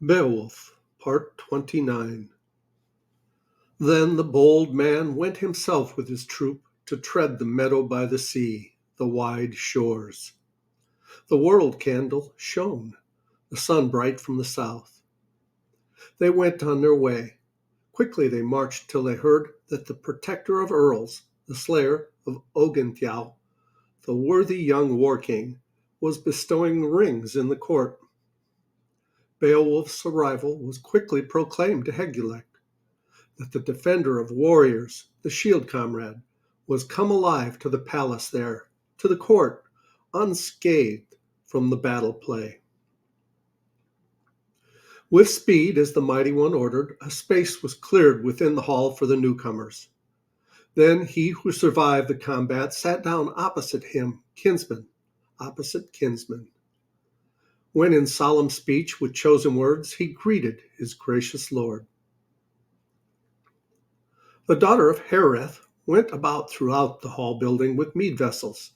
Beowulf, Part 29. Then the bold man went himself with his troop to tread the meadow by the sea, the wide shores. The world candle shone, the sun bright from the south. They went on their way. Quickly they marched till they heard that the protector of earls, the slayer of Oginthau, the worthy young war-king, was bestowing rings in the court. Beowulf's arrival was quickly proclaimed to Hygelac, that the defender of warriors, the shield comrade, was come alive to the palace there, to the court, unscathed from the battle play. With speed, as the mighty one ordered, a space was cleared within the hall for the newcomers. Then he who survived the combat sat down opposite kinsman. When in solemn speech with chosen words he greeted his gracious lord. The daughter of Hereth went about throughout the hall building with mead vessels.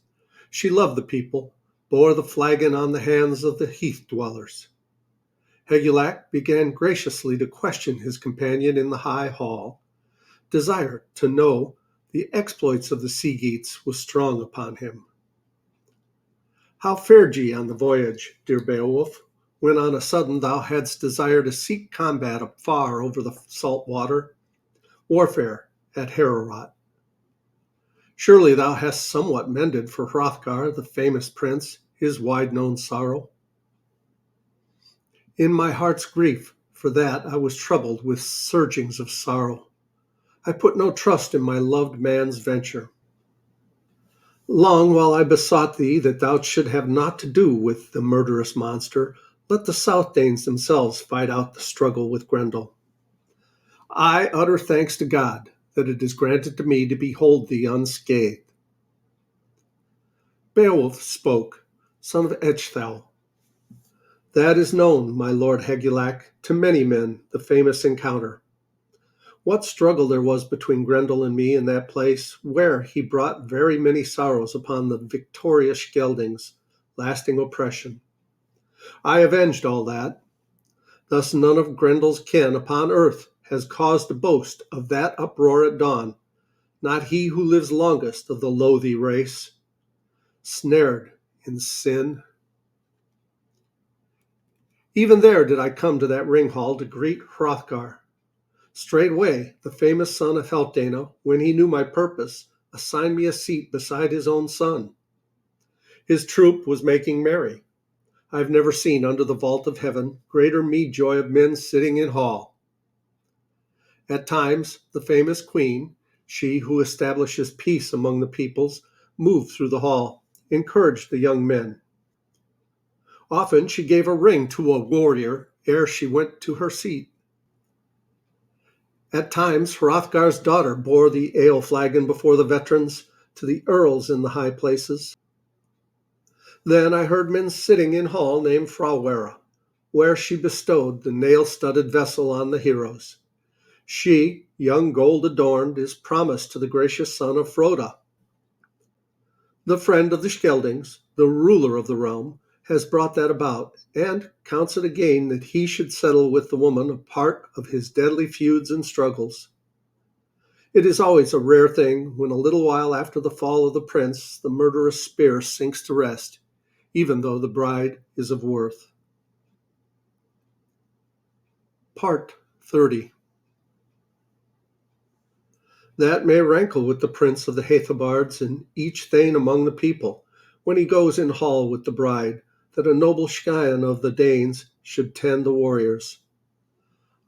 She loved the people, bore the flagon on the hands of the heath dwellers. Hygelac began graciously to question his companion in the high hall. Desire to know the exploits of the sea geats was strong upon him. How fared ye on the voyage, dear Beowulf, when on a sudden thou hadst desire to seek combat afar over the salt water, warfare at Heorot? Surely thou hast somewhat mended for Hrothgar, the famous prince, his wide-known sorrow. In my heart's grief, for that I was troubled with surgings of sorrow. I put no trust in my loved man's venture. Long while I besought thee that thou should have naught to do with the murderous monster, let the South Danes themselves fight out the struggle with Grendel. I utter thanks to God that it is granted to me to behold thee unscathed. Beowulf spoke, son of Ecgtheow. That is known, my lord Hygelac, to many men, the famous encounter. What struggle there was between Grendel and me in that place, where he brought very many sorrows upon the victorious Scyldings, lasting oppression. I avenged all that. Thus none of Grendel's kin upon earth has cause to boast of that uproar at dawn, not he who lives longest of the loathy race, snared in sin. Even there did I come to that ring hall to greet Hrothgar. Straightway the famous son of Healfdene, when he knew my purpose, assigned me a seat beside his own son. His troop was making merry. I have never seen under the vault of heaven greater mead joy of men sitting in hall. At times the famous queen, she who establishes peace among the peoples, moved through the hall, encouraged the young men. Often she gave a ring to a warrior ere she went to her seat. At times Hrothgar's daughter bore the ale flagon before the veterans to the earls in the high places. Then I heard men sitting in hall named Frauwera, where she bestowed the nail-studded vessel on the heroes. She, young gold adorned, is promised to the gracious son of Froda. The friend of the Scyldings, the ruler of the realm, has brought that about, and counts it a gain that he should settle with the woman a part of his deadly feuds and struggles. It is always a rare thing when a little while after the fall of the prince the murderous spear sinks to rest, even though the bride is of worth. Part 30. That may rankle with the prince of the Heathobards and each thane among the people, when he goes in hall with the bride, that a noble scion of the Danes should tend the warriors.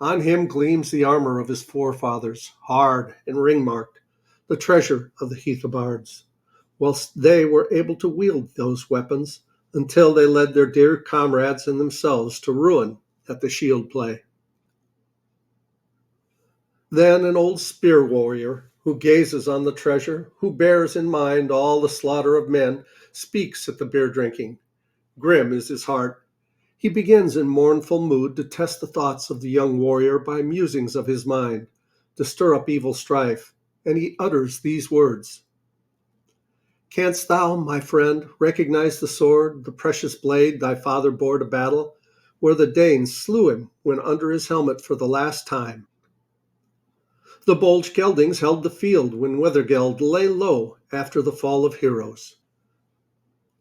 On him gleams the armor of his forefathers, hard and ring-marked, the treasure of the Heathobards, whilst they were able to wield those weapons until they led their dear comrades and themselves to ruin at the shield play. Then an old spear warrior, who gazes on the treasure, who bears in mind all the slaughter of men, speaks at the beer drinking. Grim is his heart. He begins in mournful mood to test the thoughts of the young warrior by musings of his mind, to stir up evil strife, and he utters these words. Canst thou, my friend, recognize the sword, the precious blade thy father bore to battle, where the Danes slew him when under his helmet for the last time. The bold Skeldings held the field when Weathergeld lay low after the fall of heroes.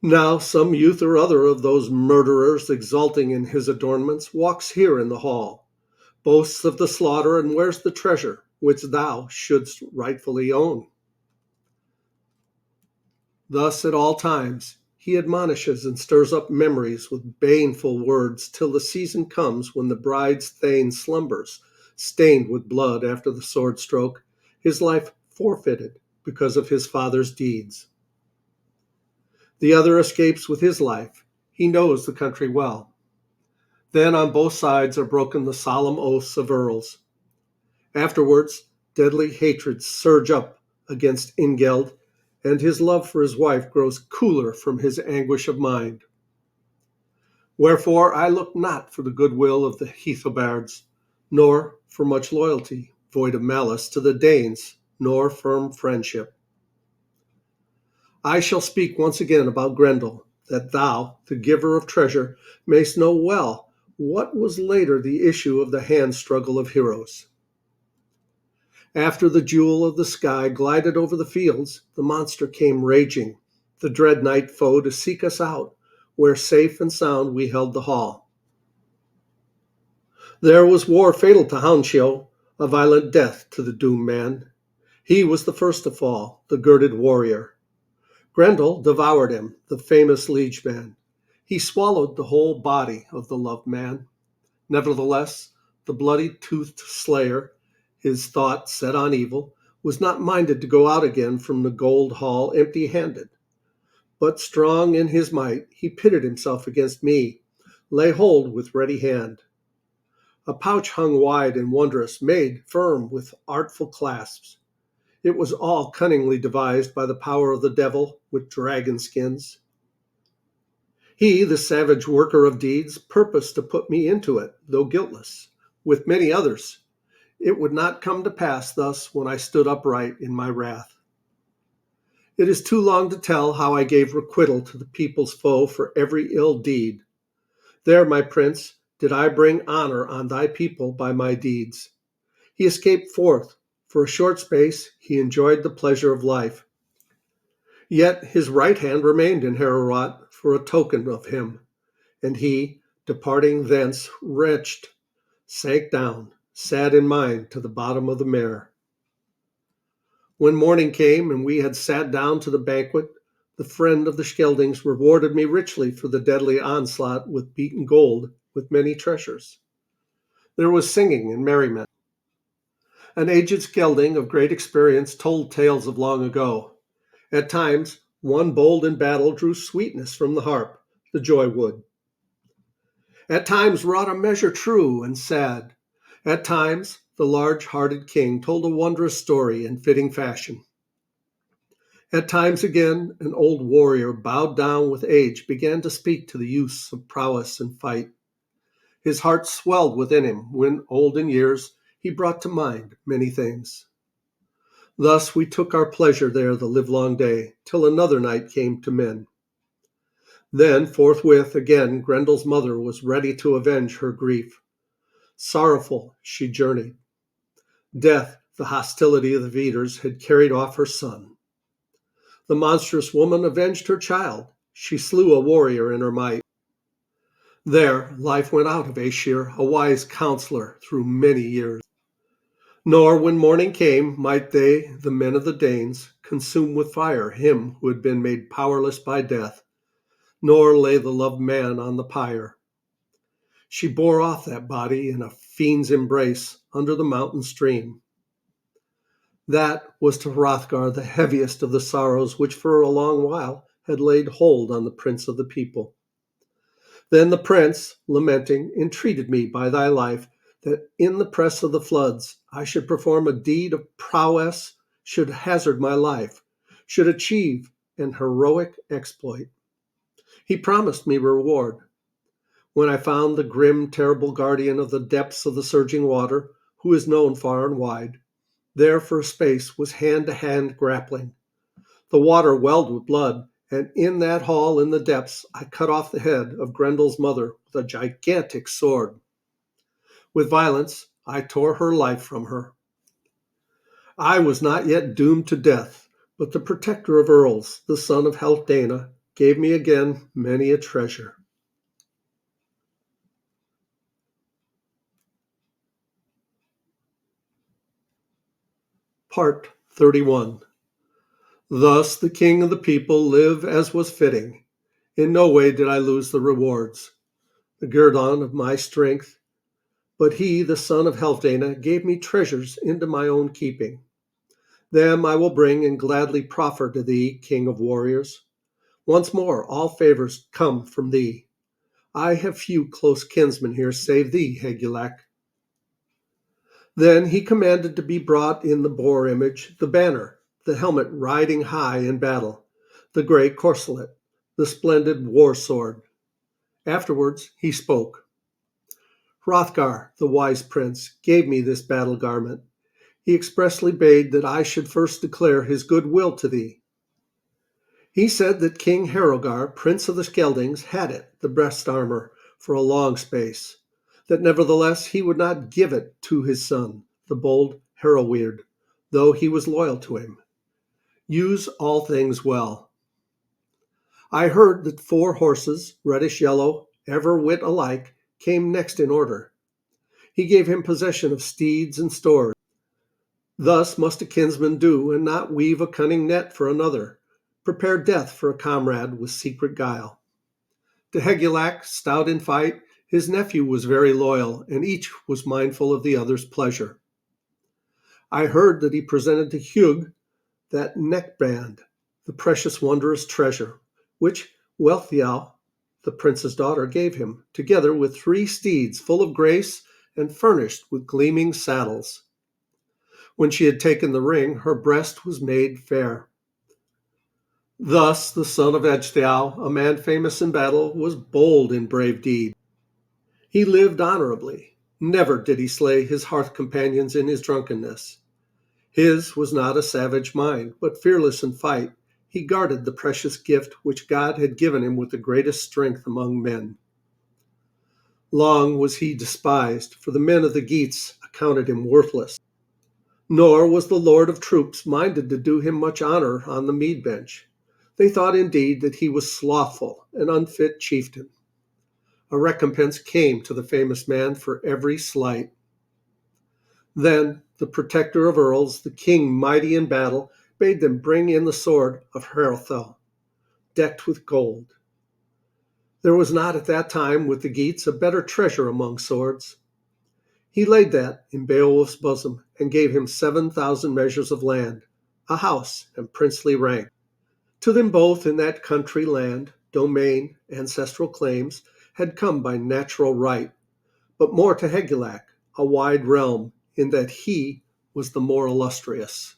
Now some youth or other of those murderers exulting in his adornments walks here in the hall, boasts of the slaughter and wears the treasure which thou shouldst rightfully own. Thus at all times he admonishes and stirs up memories with baneful words till the season comes when the bride's thane slumbers, stained with blood after the sword stroke, his life forfeited because of his father's deeds. The other escapes with his life. He knows the country well. Then on both sides are broken the solemn oaths of earls. Afterwards, deadly hatreds surge up against Ingeld, and his love for his wife grows cooler from his anguish of mind. Wherefore I look not for the goodwill of the Heathobards, nor for much loyalty, void of malice, to the Danes, nor firm friendship. I shall speak once again about Grendel, that thou, the giver of treasure, mayst know well what was later the issue of the hand struggle of heroes. After the jewel of the sky glided over the fields, the monster came raging, the dread night foe, to seek us out, where safe and sound we held the hall. There was war fatal to Hounshiel, a violent death to the doomed man. He was the first to fall, the girded warrior. Grendel devoured him, the famous liege man. He swallowed the whole body of the loved man. Nevertheless, the bloody-toothed slayer, his thought set on evil, was not minded to go out again from the gold hall empty-handed. But strong in his might, he pitted himself against me, lay hold with ready hand. A pouch hung wide and wondrous, made firm with artful clasps. It was all cunningly devised by the power of the devil with dragon skins. He, the savage worker of deeds, purposed to put me into it, though guiltless, with many others. It would not come to pass thus when I stood upright in my wrath. It is too long to tell how I gave requital to the people's foe for every ill deed. There, my prince, did I bring honor on thy people by my deeds. He escaped forth. For a short space he enjoyed the pleasure of life. Yet his right hand remained in Heorot for a token of him, and he, departing thence wretched, sank down, sad in mind, to the bottom of the mere. When morning came and we had sat down to the banquet, the friend of the Skeldings rewarded me richly for the deadly onslaught with beaten gold, with many treasures. There was singing and merriment. An aged Skelding of great experience told tales of long ago. At times, one bold in battle drew sweetness from the harp, the joy wood. At times wrought a measure true and sad. At times, the large-hearted king told a wondrous story in fitting fashion. At times again, an old warrior bowed down with age began to speak to the youths of prowess and fight. His heart swelled within him when, old in years, he brought to mind many things. Thus we took our pleasure there the livelong day, till another night came to men. Then forthwith again Grendel's mother was ready to avenge her grief. Sorrowful she journeyed. Death, the hostility of the Veders, had carried off her son. The monstrous woman avenged her child. She slew a warrior in her might. There life went out of Aesir, a wise counselor through many years. Nor when morning came might they, the men of the Danes, consume with fire him who had been made powerless by death, nor lay the loved man on the pyre. She bore off that body in a fiend's embrace under the mountain stream. That was to Hrothgar the heaviest of the sorrows which for a long while had laid hold on the prince of the people. Then the prince, lamenting, entreated me by thy life that in the press of the floods I should perform a deed of prowess, should hazard my life, should achieve an heroic exploit. He promised me reward. When I found the grim, terrible guardian of the depths of the surging water, who is known far and wide, there for a space was hand-to-hand grappling. The water welled with blood, and in that hall in the depths I cut off the head of Grendel's mother with a gigantic sword. With violence I tore her life from her. I was not yet doomed to death, but the protector of earls, the son of Healfdene, gave me again many a treasure. Part 31. Thus the king of the people lived as was fitting. In no way did I lose the rewards, the guerdon of my strength, but he, the son of Healfdene, gave me treasures into my own keeping. Them I will bring and gladly proffer to thee, king of warriors. Once more all favors come from thee. I have few close kinsmen here save thee, Hygelac. Then he commanded to be brought in the boar image, the banner, the helmet riding high in battle, the grey corselet, the splendid war sword. Afterwards he spoke. Hrothgar, the wise prince, gave me this battle garment. He expressly bade that I should first declare his good will to thee. He said that King Harogar, prince of the Skeldings, had it, the breast armor, for a long space, that nevertheless he would not give it to his son, the bold Haroweird, though he was loyal to him. Use all things well. I heard that 4 horses, reddish yellow, ever wit alike, came next in order. He gave him possession of steeds and stores. Thus must a kinsman do, and not weave a cunning net for another, prepare death for a comrade with secret guile. To Hygelac, stout in fight, his nephew was very loyal, and each was mindful of the other's pleasure. I heard that he presented to Hugh that neckband, the precious wondrous treasure, which Wealhtheow, the prince's daughter, gave him, together with 3 steeds full of grace and furnished with gleaming saddles. When she had taken the ring, her breast was made fair. Thus the son of Ecgtheow, a man famous in battle, was bold in brave deed. He lived honorably. Never did he slay his hearth companions in his drunkenness. His was not a savage mind, but fearless in fight. He guarded the precious gift which God had given him with the greatest strength among men. Long was he despised, for the men of the Geats accounted him worthless. Nor was the lord of troops minded to do him much honor on the mead bench. They thought indeed that he was slothful, an unfit chieftain. A recompense came to the famous man for every slight. Then the protector of earls, the king mighty in battle, bade them bring in the sword of Hrothgar, decked with gold. There was not at that time with the Geats a better treasure among swords. He laid that in Beowulf's bosom and gave him 7,000 measures of land, a house and princely rank. To them both in that country land, domain, ancestral claims, had come by natural right, but more to Hygelac, a wide realm, in that he was the more illustrious.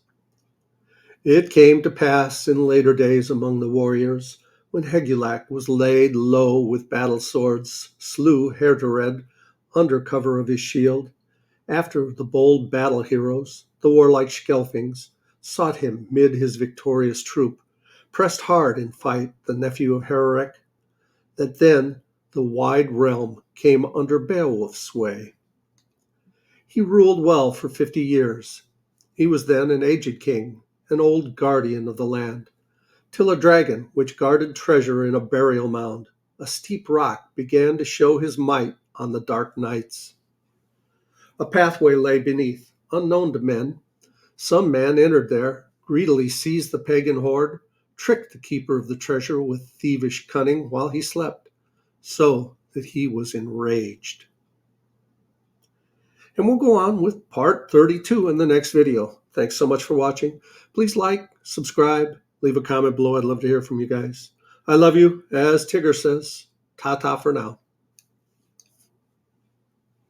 It came to pass in later days among the warriors, when Hygelac was laid low with battle swords, slew Herdered under cover of his shield, after the bold battle heroes, the warlike Skelfings, sought him mid his victorious troop, pressed hard in fight the nephew of Hereric, that then the wide realm came under Beowulf's sway. He ruled well for 50 years. He was then an aged king, an old guardian of the land, till a dragon, which guarded treasure in a burial mound, a steep rock, began to show his might on the dark nights. A pathway lay beneath, unknown to men. Some man entered there, greedily seized the pagan hoard, tricked the keeper of the treasure with thievish cunning while he slept, so that he was enraged. And we'll go on with part 32 in the next video. Thanks so much for watching. Please like, subscribe, leave a comment below. I'd love to hear from you guys. I love you, as Tigger says. Ta-ta for now.